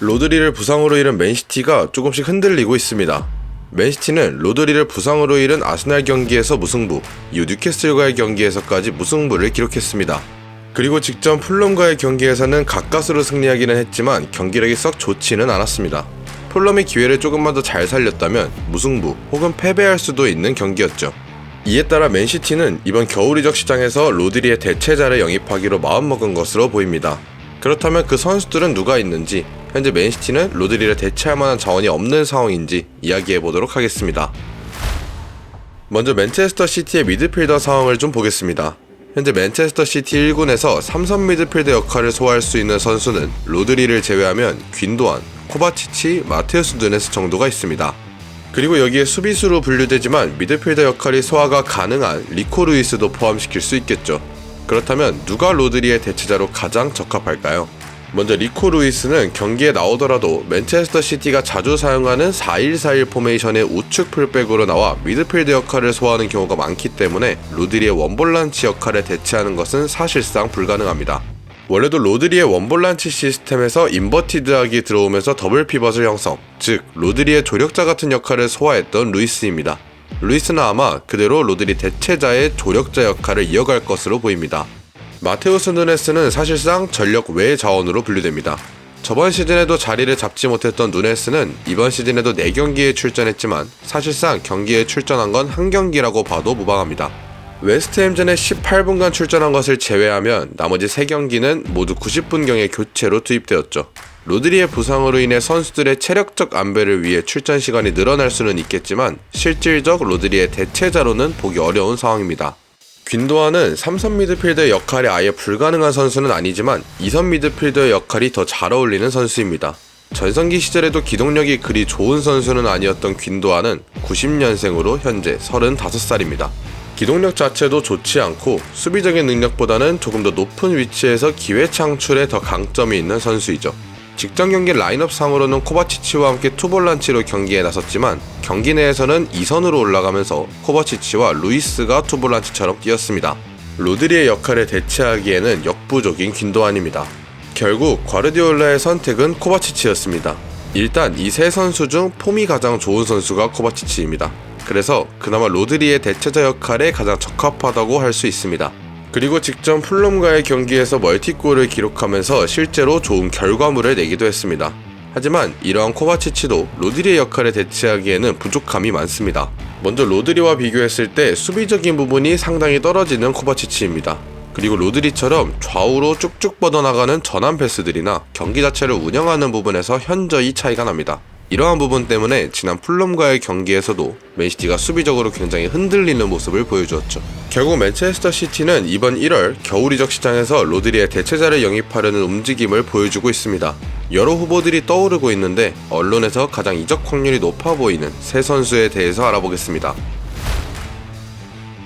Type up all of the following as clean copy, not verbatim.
로드리를 부상으로 잃은 맨시티가 조금씩 흔들리고 있습니다. 맨시티는 로드리를 부상으로 잃은 아스날 경기에서 무승부, 이후 뉴캐슬과의 경기에서까지 무승부를 기록했습니다. 그리고 직전 풀럼과의 경기에서는 가까스로 승리하기는 했지만 경기력이 썩 좋지는 않았습니다. 풀럼이 기회를 조금만 더 잘 살렸다면 무승부 혹은 패배할 수도 있는 경기였죠. 이에 따라 맨시티는 이번 겨울 이적 시장에서 로드리의 대체자를 영입하기로 마음먹은 것으로 보입니다. 그렇다면 그 선수들은 누가 있는지, 현재 맨시티는 로드리를 대체할 만한 자원이 없는 상황인지 이야기해보도록 하겠습니다. 먼저 맨체스터 시티의 미드필더 상황을 좀 보겠습니다. 현재 맨체스터 시티 1군에서 3선 미드필더 역할을 소화할 수 있는 선수는 로드리를 제외하면 귄도안, 코바치치, 마테우스 누네스 정도가 있습니다. 그리고 여기에 수비수로 분류되지만 미드필더 역할이 소화가 가능한 리코 루이스도 포함시킬 수 있겠죠. 그렇다면 누가 로드리의 대체자로 가장 적합할까요? 먼저 리코 루이스는 경기에 나오더라도 맨체스터 시티가 자주 사용하는 4-1-4-1 포메이션의 우측 풀백으로 나와 미드필드 역할을 소화하는 경우가 많기 때문에 로드리의 원볼란치 역할에 대체하는 것은 사실상 불가능합니다. 원래도 로드리의 원볼란치 시스템에서 인버티드하기 들어오면서 더블 피벗을 형성, 즉 로드리의 조력자 같은 역할을 소화했던 루이스입니다. 루이스는 아마 그대로 로드리 대체자의 조력자 역할을 이어갈 것으로 보입니다. 마테우스 누네스는 사실상 전력 외 자원으로 분류됩니다. 저번 시즌에도 자리를 잡지 못했던 누네스는 이번 시즌에도 4경기에 출전했지만 사실상 경기에 출전한 건 1경기라고 봐도 무방합니다. 웨스트햄전에 18분간 출전한 것을 제외하면 나머지 3경기는 모두 90분경의 교체로 투입되었죠. 로드리의 부상으로 인해 선수들의 체력적 안배를 위해 출전 시간이 늘어날 수는 있겠지만 실질적 로드리의 대체자로는 보기 어려운 상황입니다. 귄도안은 3선 미드필더의 역할이 아예 불가능한 선수는 아니지만 2선 미드필더의 역할이 더 잘 어울리는 선수입니다. 전성기 시절에도 기동력이 그리 좋은 선수는 아니었던 귄도안은 90년생으로 현재 35살입니다. 기동력 자체도 좋지 않고 수비적인 능력보다는 조금 더 높은 위치에서 기회 창출에 더 강점이 있는 선수이죠. 직전 경기 라인업 상으로는 코바치치와 함께 투볼란치로 경기에 나섰지만 경기 내에서는 2선으로 올라가면서 코바치치와 루이스가 투볼란치처럼 뛰었습니다. 로드리의 역할에 대체하기에는 역부족인 귄도안입니다. 결국 과르디올라의 선택은 코바치치였습니다. 일단 이 세 선수 중 폼이 가장 좋은 선수가 코바치치입니다. 그래서 그나마 로드리의 대체자 역할에 가장 적합하다고 할 수 있습니다. 그리고 직전 풀럼과의 경기에서 멀티골을 기록하면서 실제로 좋은 결과물을 내기도 했습니다. 하지만 이러한 코바치치도 로드리의 역할에 대체하기에는 부족함이 많습니다. 먼저 로드리와 비교했을 때 수비적인 부분이 상당히 떨어지는 코바치치입니다. 그리고 로드리처럼 좌우로 쭉쭉 뻗어나가는 전환 패스들이나 경기 자체를 운영하는 부분에서 현저히 차이가 납니다. 이러한 부분 때문에 지난 풀럼과의 경기에서도 맨시티가 수비적으로 굉장히 흔들리는 모습을 보여주었죠. 결국 맨체스터 시티는 이번 1월 겨울 이적 시장에서 로드리의 대체자를 영입하려는 움직임을 보여주고 있습니다. 여러 후보들이 떠오르고 있는데 언론에서 가장 이적 확률이 높아 보이는 세 선수에 대해서 알아보겠습니다.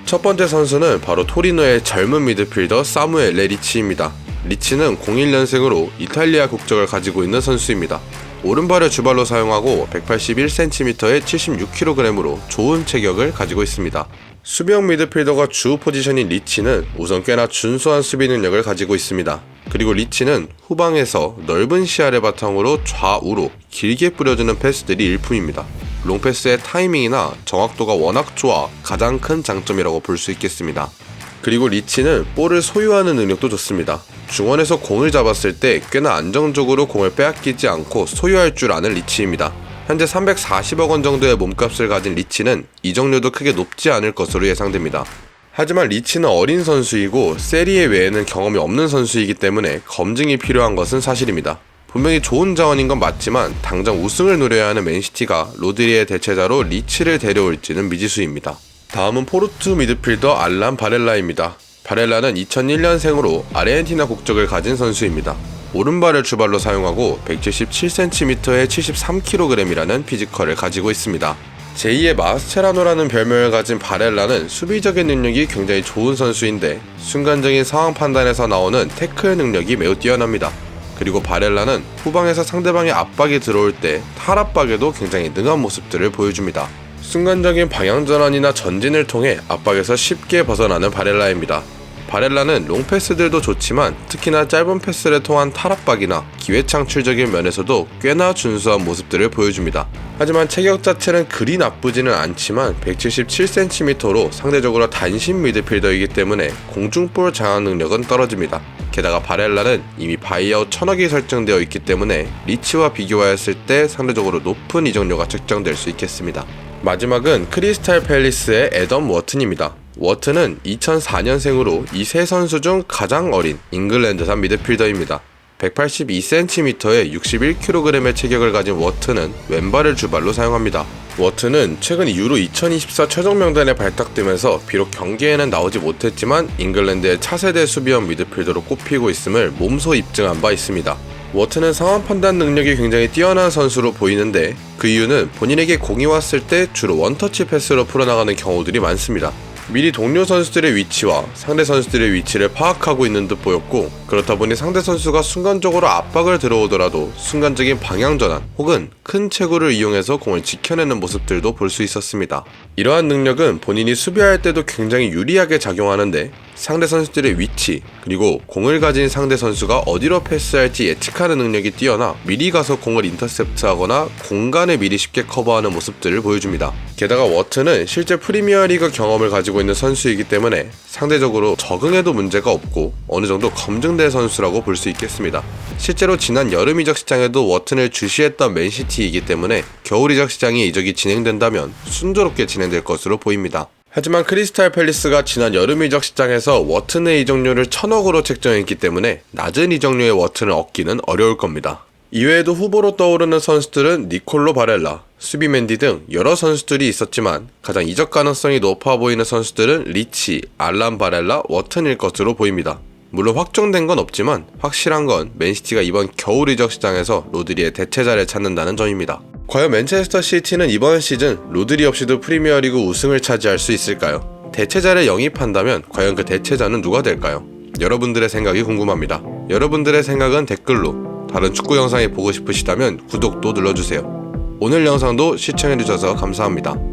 첫 번째 선수는 바로 토리노의 젊은 미드필더 사무엘 레리치입니다. 리치는 01년생으로 이탈리아 국적을 가지고 있는 선수입니다. 오른발을 주발로 사용하고 181cm에 76kg으로 좋은 체격을 가지고 있습니다. 수비형 미드필더가 주 포지션인 리치는 우선 꽤나 준수한 수비 능력을 가지고 있습니다. 그리고 리치는 후방에서 넓은 시야를 바탕으로 좌우로 길게 뿌려주는 패스들이 일품입니다. 롱패스의 타이밍이나 정확도가 워낙 좋아 가장 큰 장점이라고 볼 수 있겠습니다. 그리고 리치는 볼을 소유하는 능력도 좋습니다. 중원에서 공을 잡았을 때 꽤나 안정적으로 공을 빼앗기지 않고 소유할 줄 아는 리치입니다. 현재 340억 원 정도의 몸값을 가진 리치는 이적료도 크게 높지 않을 것으로 예상됩니다. 하지만 리치는 어린 선수이고 세리에 외에는 경험이 없는 선수이기 때문에 검증이 필요한 것은 사실입니다. 분명히 좋은 자원인 건 맞지만 당장 우승을 노려야 하는 맨시티가 로드리의 대체자로 리치를 데려올지는 미지수입니다. 다음은 포르투 미드필더 알란 바렐라입니다. 바렐라는 2001년생으로 아르헨티나 국적을 가진 선수입니다. 오른발을 주발로 사용하고 177cm에 73kg이라는 피지컬을 가지고 있습니다. 제2의 마스체라노라는 별명을 가진 바렐라는 수비적인 능력이 굉장히 좋은 선수인데 순간적인 상황 판단에서 나오는 태클 능력이 매우 뛰어납니다. 그리고 바렐라는 후방에서 상대방의 압박이 들어올 때 탈압박에도 굉장히 능한 모습들을 보여줍니다. 순간적인 방향전환이나 전진을 통해 압박에서 쉽게 벗어나는 바렐라입니다. 바렐라는 롱패스들도 좋지만 특히나 짧은 패스를 통한 탈압박이나 기회 창출적인 면에서도 꽤나 준수한 모습들을 보여줍니다. 하지만 체격 자체는 그리 나쁘지는 않지만 177cm로 상대적으로 단신 미드필더이기 때문에 공중볼 장악 능력은 떨어집니다. 게다가 바렐라는 이미 바이아웃 1000억이 설정되어 있기 때문에 리치와 비교하였을 때 상대적으로 높은 이적료가 책정될 수 있겠습니다. 마지막은 크리스탈 팰리스의 애덤 워튼입니다. 워튼은 2004년생으로 이 세 선수 중 가장 어린 잉글랜드산 미드필더입니다. 182cm에 61kg의 체격을 가진 워튼은 왼발을 주발로 사용합니다. 워튼은 최근 유로 2024 최종 명단에 발탁되면서 비록 경기에는 나오지 못했지만 잉글랜드의 차세대 수비형 미드필더로 꼽히고 있음을 몸소 입증한 바 있습니다. 워튼은 상황 판단 능력이 굉장히 뛰어난 선수로 보이는데 그 이유는 본인에게 공이 왔을 때 주로 원터치 패스로 풀어나가는 경우들이 많습니다. 미리 동료 선수들의 위치와 상대 선수들의 위치를 파악하고 있는 듯 보였고, 그렇다 보니 상대 선수가 순간적으로 압박을 들어오더라도 순간적인 방향 전환 혹은 큰 체구를 이용해서 공을 지켜내는 모습들도 볼 수 있었습니다. 이러한 능력은 본인이 수비할 때도 굉장히 유리하게 작용하는데 상대 선수들의 위치 그리고 공을 가진 상대 선수가 어디로 패스할지 예측하는 능력이 뛰어나 미리 가서 공을 인터셉트하거나 공간을 미리 쉽게 커버하는 모습들을 보여줍니다. 게다가 워튼은 실제 프리미어리그 경험을 가지고 있는 선수이기 때문에 상대적으로 적응에도 문제가 없고 어느 정도 검증된 선수라고 볼 수 있겠습니다. 실제로 지난 여름 이적 시장에도 워튼을 주시했던 맨시티이기 때문에 겨울 이적 시장이 이적이 진행된다면 순조롭게 진행될 것으로 보입니다. 하지만 크리스탈 팰리스가 지난 여름 이적 시장에서 워튼의 이적료를 1000억으로 책정했기 때문에 낮은 이적료의 워튼을 얻기는 어려울 겁니다. 이외에도 후보로 떠오르는 선수들은 니콜로 바렐라, 수비 맨디 등 여러 선수들이 있었지만 가장 이적 가능성이 높아 보이는 선수들은 리치, 알란 바렐라, 워튼일 것으로 보입니다. 물론 확정된 건 없지만 확실한 건 맨시티가 이번 겨울 이적 시장에서 로드리의 대체자를 찾는다는 점입니다. 과연 맨체스터 시티는 이번 시즌 로드리 없이도 프리미어리그 우승을 차지할 수 있을까요? 대체자를 영입한다면 과연 그 대체자는 누가 될까요? 여러분들의 생각이 궁금합니다. 여러분들의 생각은 댓글로, 다른 축구 영상이 보고 싶으시다면 구독도 눌러주세요. 오늘 영상도 시청해주셔서 감사합니다.